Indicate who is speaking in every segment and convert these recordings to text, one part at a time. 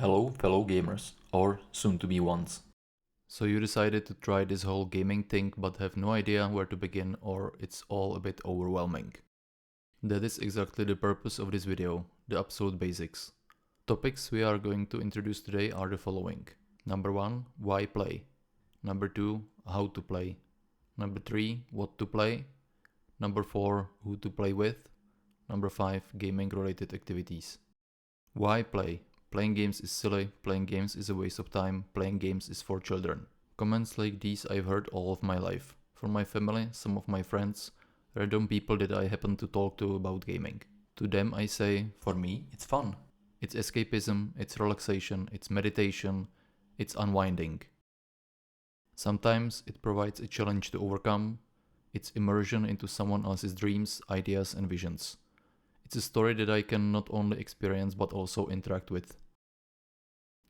Speaker 1: Hello, fellow gamers, or soon to be ones.
Speaker 2: So you decided to try this whole gaming thing but have no idea where to begin, or it's all a bit overwhelming. That is exactly the purpose of this video, the absolute basics. Topics we are going to introduce today are the following. Number 1, why play? Number 2, how to play? Number 3, what to play? Number 4, who to play with? Number 5, gaming related activities. Why play? Playing games is silly, playing games is a waste of time, playing games is for children. Comments like these I've heard all of my life. From my family, some of my friends, random people that I happen to talk to about gaming. To them I say,
Speaker 1: For me, it's fun.
Speaker 2: it's escapism, it's relaxation, it's meditation, it's unwinding. Sometimes it provides a challenge to overcome, it's immersion into someone else's dreams, ideas and visions. It's a story that I can not only experience but also interact with.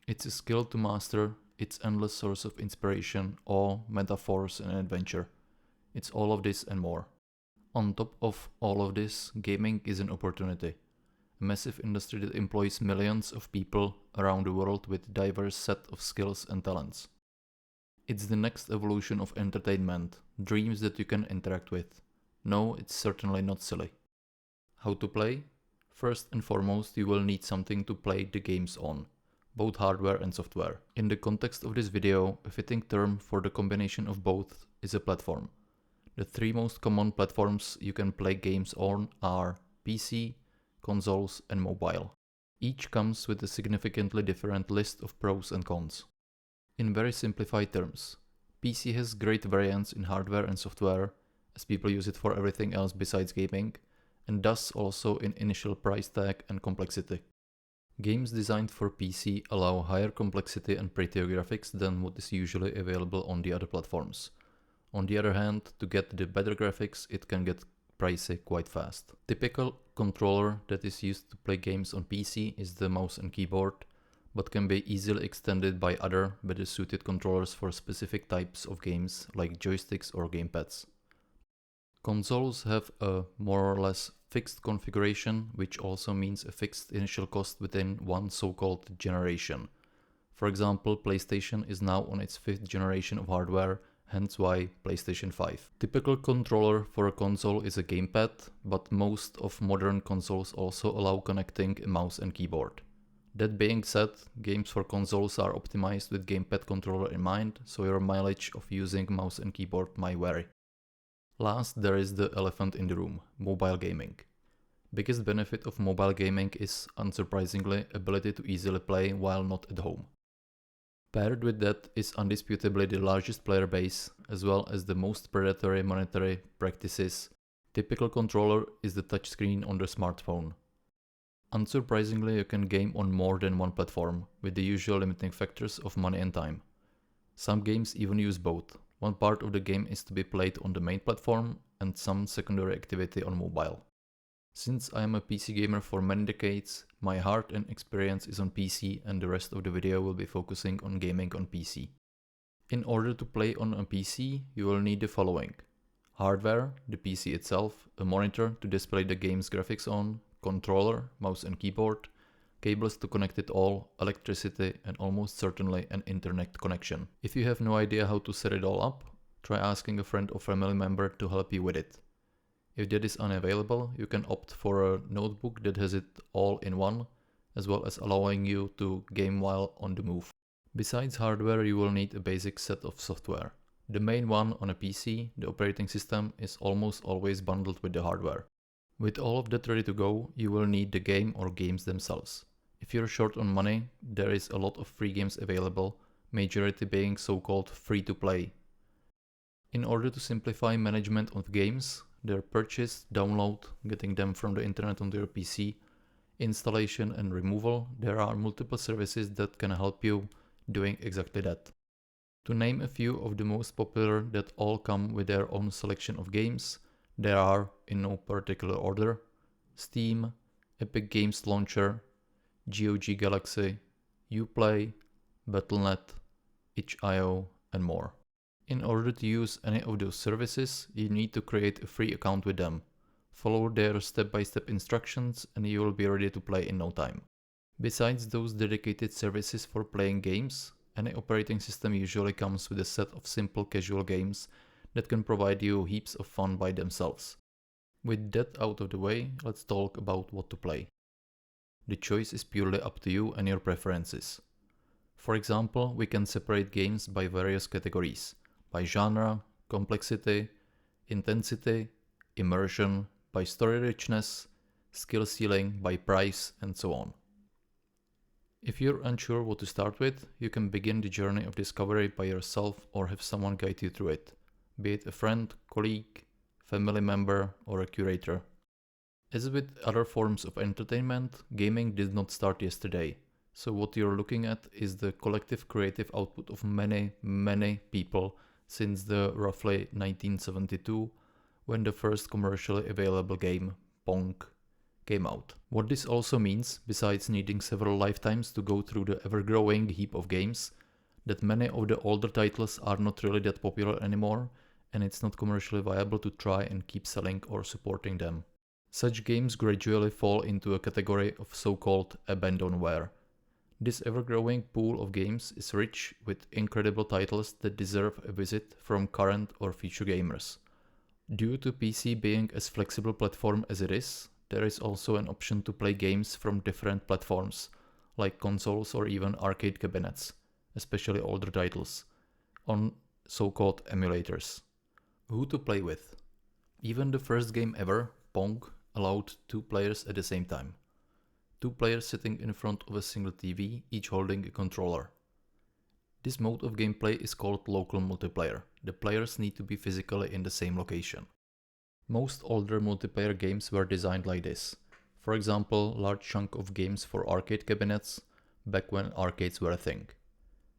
Speaker 2: It's a skill to master, it's endless source of inspiration, awe, metaphors and adventure. It's all of this and more. On top of all of this, gaming is an opportunity. A massive industry that employs millions of people around the world with diverse set of skills and talents. It's the next evolution of entertainment, dreams that you can interact with. No, it's certainly not silly. How to play? First and foremost, you will need something to play the games on, both hardware and software. In the context of this video, a fitting term for the combination of both is a platform. The three most common platforms you can play games on are PC, consoles and mobile. Each comes with a significantly different list of pros and cons. In very simplified terms, PC has great variance in hardware and software, as people use it for everything else besides gaming, and thus also in initial price tag and complexity. Games designed for PC allow higher complexity and prettier graphics than what is usually available on the other platforms. On the other hand, to get the better graphics, it can get pricey quite fast. Typical controller that is used to play games on PC is the mouse and keyboard, but can be easily extended by other better suited controllers for specific types of games like joysticks or gamepads. Consoles have a more or less fixed configuration, which also means a fixed initial cost within one so-called generation. For example, PlayStation is now on its 5th generation of hardware, hence why PlayStation 5. Typical controller for a console is a gamepad, but most of modern consoles also allow connecting a mouse and keyboard. That being said, games for consoles are optimized with gamepad controller in mind, so your mileage of using mouse and keyboard might vary. Last, there is the elephant in the room, mobile gaming. Biggest benefit of mobile gaming is, unsurprisingly, ability to easily play while not at home. Paired with that is undisputably the largest player base, as well as the most predatory monetary practices. Typical controller is the touchscreen on the smartphone. Unsurprisingly, you can game on more than one platform, with the usual limiting factors of money and time. Some games even use both. One part of the game is to be played on the main platform and some secondary activity on mobile. Since I am a PC gamer for many decades, my heart and experience is on PC and the rest of the video will be focusing on gaming on PC. In order to play on a PC, you will need the following: hardware, the PC itself, a monitor to display the game's graphics on, controller, mouse and keyboard, cables to connect it all, electricity and almost certainly an internet connection. If you have no idea how to set it all up, try asking a friend or family member to help you with it. If that is unavailable, you can opt for a notebook that has it all in one, as well as allowing you to game while on the move. Besides hardware, you will need a basic set of software. The main one on a PC, the operating system, is almost always bundled with the hardware. With all of that ready to go, you will need the game or games themselves. If you're short on money, there is a lot of free games available, majority being so-called free-to-play. In order to simplify management of games, their purchase, download, getting them from the internet onto your PC, installation and removal, there are multiple services that can help you doing exactly that. To name a few of the most popular that all come with their own selection of games, there are, in no particular order, Steam, Epic Games Launcher, GOG Galaxy, Uplay, Battle.net, itch.io and more. In order to use any of those services, you need to create a free account with them. Follow their step-by-step instructions and you will be ready to play in no time. Besides those dedicated services for playing games, any operating system usually comes with a set of simple casual games that can provide you heaps of fun by themselves. With that out of the way, let's talk about what to play. The choice is purely up to you and your preferences. For example, we can separate games by various categories, by genre, complexity, intensity, immersion, by story richness, skill ceiling, by price, and so on. If you're unsure what to start with, you can begin the journey of discovery by yourself or have someone guide you through it, be it a friend, colleague, family member, or a curator. As with other forms of entertainment, gaming did not start yesterday, so what you're looking at is the collective creative output of many people since the roughly 1972, when the first commercially available game, Pong, came out. What this also means, besides needing several lifetimes to go through the ever-growing heap of games, that many of the older titles are not really that popular anymore, and it's not commercially viable to try and keep selling or supporting them. Such games gradually fall into a category of so-called abandonware. This ever-growing pool of games is rich with incredible titles that deserve a visit from current or future gamers. Due to PC being as flexible platform as it is, there is also an option to play games from different platforms, like consoles or even arcade cabinets, especially older titles, on so-called emulators. Who to play with? Even the first game ever, Pong, allowed 2 players at the same time. 2 players sitting in front of a single TV, each holding a controller. This mode of gameplay is called local multiplayer. The players need to be physically in the same location. Most older multiplayer games were designed like this. For example, large chunk of games for arcade cabinets, back when arcades were a thing.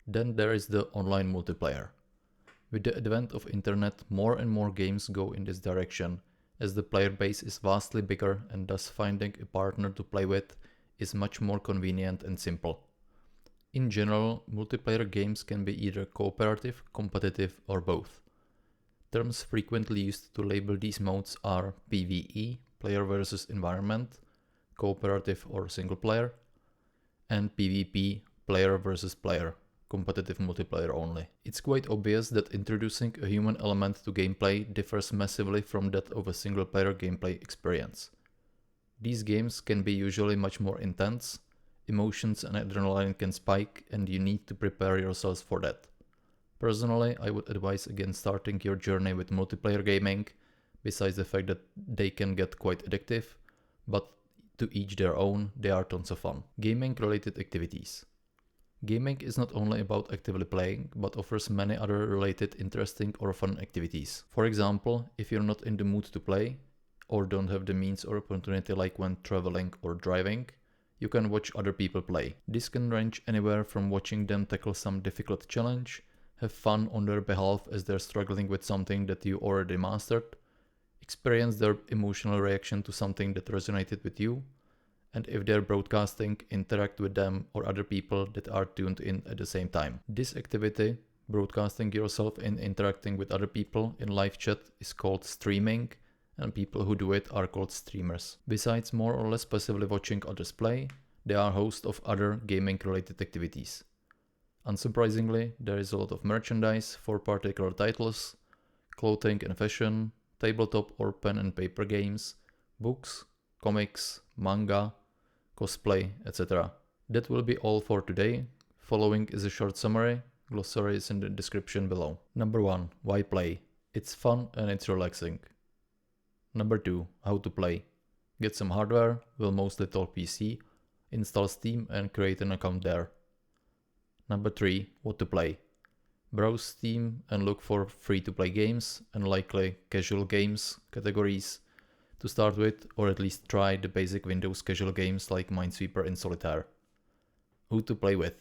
Speaker 2: Then there is the online multiplayer. With the advent of internet, more and more games go in this direction, as the player base is vastly bigger and thus finding a partner to play with is much more convenient and simple. In general, multiplayer games can be either cooperative, competitive, or both. Terms frequently used to label these modes are PvE, player versus environment, cooperative or single player, and PvP, player versus player, competitive multiplayer only. It's quite obvious that introducing a human element to gameplay differs massively from that of a single player gameplay experience. These games can be usually much more intense, emotions and adrenaline can spike, and you need to prepare yourselves for that. Personally, I would advise against starting your journey with multiplayer gaming, besides the fact that they can get quite addictive, but to each their own, they are tons of fun. Gaming related activities. Gaming is not only about actively playing, but offers many other related interesting or fun activities. For example, if you're not in the mood to play, or don't have the means or opportunity like when traveling or driving, you can watch other people play. This can range anywhere from watching them tackle some difficult challenge, have fun on their behalf as they're struggling with something that you already mastered, experience their emotional reaction to something that resonated with you, and if they're broadcasting, interact with them or other people that are tuned in at the same time. This activity, broadcasting yourself and interacting with other people in live chat, is called streaming, and people who do it are called streamers. Besides more or less passively watching others play, they are hosts of other gaming related activities. Unsurprisingly, there is a lot of merchandise for particular titles, clothing and fashion, tabletop or pen and paper games, books, comics, manga, cosplay, etc. That will be all for today. Following is a short summary. Glossary is in the description below. Number 1. Why play? It's fun and it's relaxing. Number 2. How to play. Get some hardware, we'll mostly talk PC, install Steam and create an account there. Number 3. What to play. Browse Steam and look for free-to-play games and likely casual games categories to start with, or at least try the basic Windows casual games like Minesweeper and Solitaire. Who to play with.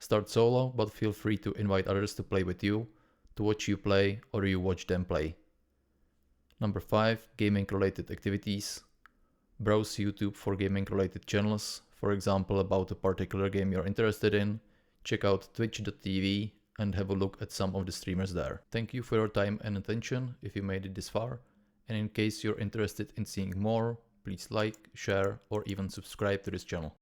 Speaker 2: Start solo, but feel free to invite others to play with you, to watch you play, or you watch them play. Number 5. Gaming related activities. Browse YouTube for gaming related channels, for example about a particular game you're interested in. Check out twitch.tv and have a look at some of the streamers there. Thank you for your time and attention if you made it this far, and in case you're interested in seeing more, please like, share or even subscribe to this channel.